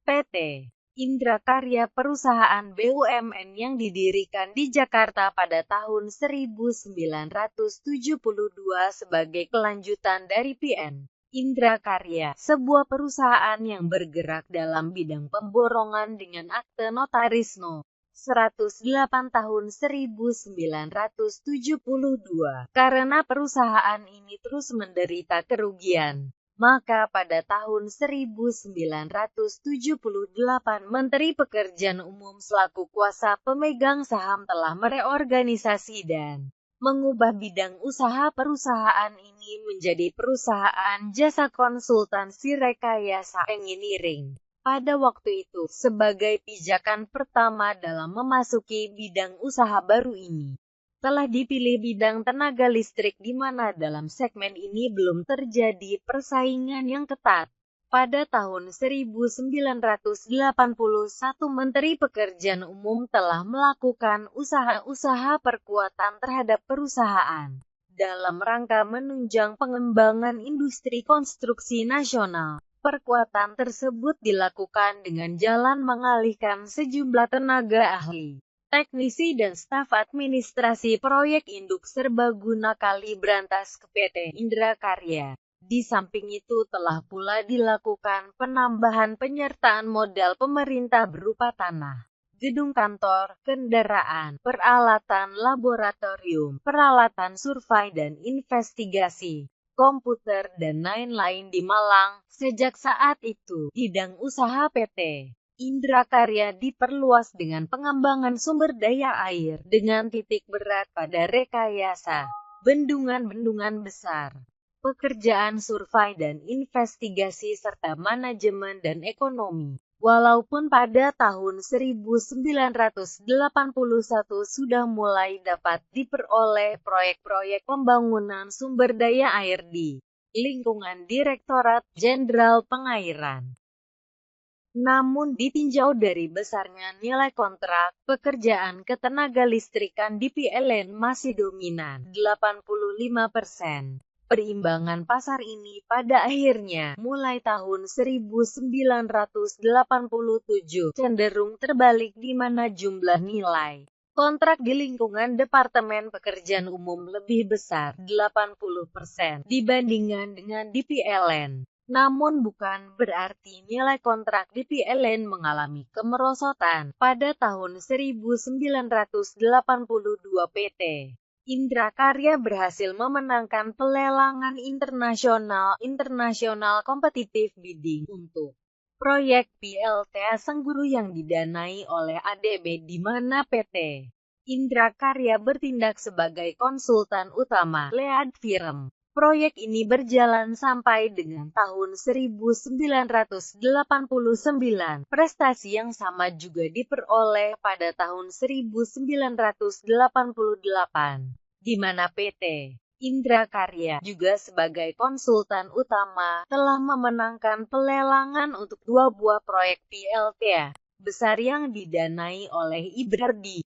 PT Indra Karya perusahaan BUMN yang didirikan di Jakarta pada tahun 1972 sebagai kelanjutan dari PN Indra Karya, sebuah perusahaan yang bergerak dalam bidang pemborongan dengan akte notaris No. 108 tahun 1972. Karena perusahaan ini terus menderita kerugian, maka pada tahun 1978 Menteri Pekerjaan Umum selaku kuasa pemegang saham telah mereorganisasi dan mengubah bidang usaha perusahaan ini menjadi perusahaan jasa konsultansi rekayasa engineering. Pada waktu itu, sebagai pijakan pertama dalam memasuki bidang usaha baru ini, telah dipilih bidang tenaga listrik di mana dalam segmen ini belum terjadi persaingan yang ketat. Pada tahun 1981 Menteri Pekerjaan Umum telah melakukan usaha-usaha perkuatan terhadap perusahaan dalam rangka menunjang pengembangan industri konstruksi nasional. Perkuatan tersebut dilakukan dengan jalan mengalihkan sejumlah tenaga ahli, teknisi dan staf administrasi proyek induk serbaguna Kalibrantas ke PT Indra Karya. Di samping itu telah pula dilakukan penambahan penyertaan modal pemerintah berupa tanah, gedung kantor, kendaraan, peralatan laboratorium, peralatan survei dan investigasi, komputer dan lain-lain di Malang. Sejak saat itu, bidang usaha PT Indra Karya diperluas dengan pengembangan sumber daya air, dengan titik berat pada rekayasa bendungan-bendungan besar, pekerjaan survei dan investigasi serta manajemen dan ekonomi. Walaupun pada tahun 1981 sudah mulai dapat diperoleh proyek-proyek pembangunan sumber daya air di lingkungan Direktorat Jenderal Pengairan, namun ditinjau dari besarnya nilai kontrak pekerjaan ketenaga listrikan di PLN masih dominan 85%. Perimbangan pasar ini pada akhirnya, mulai tahun 1987, cenderung terbalik di mana jumlah nilai kontrak di lingkungan Departemen Pekerjaan Umum lebih besar 80% dibandingkan dengan di PLN. Namun bukan berarti nilai kontrak di PLN mengalami kemerosotan. Pada tahun 1982 PT Indra Karya berhasil memenangkan pelelangan internasional kompetitif bidding untuk proyek PLTA Sengguru yang didanai oleh ADB di mana PT Indra Karya bertindak sebagai konsultan utama lead firm. Proyek ini berjalan sampai dengan tahun 1989. Prestasi yang sama juga diperoleh pada tahun 1988, di mana PT Indra Karya juga sebagai konsultan utama telah memenangkan pelelangan untuk 2 buah proyek PLTA besar yang didanai oleh IBRD.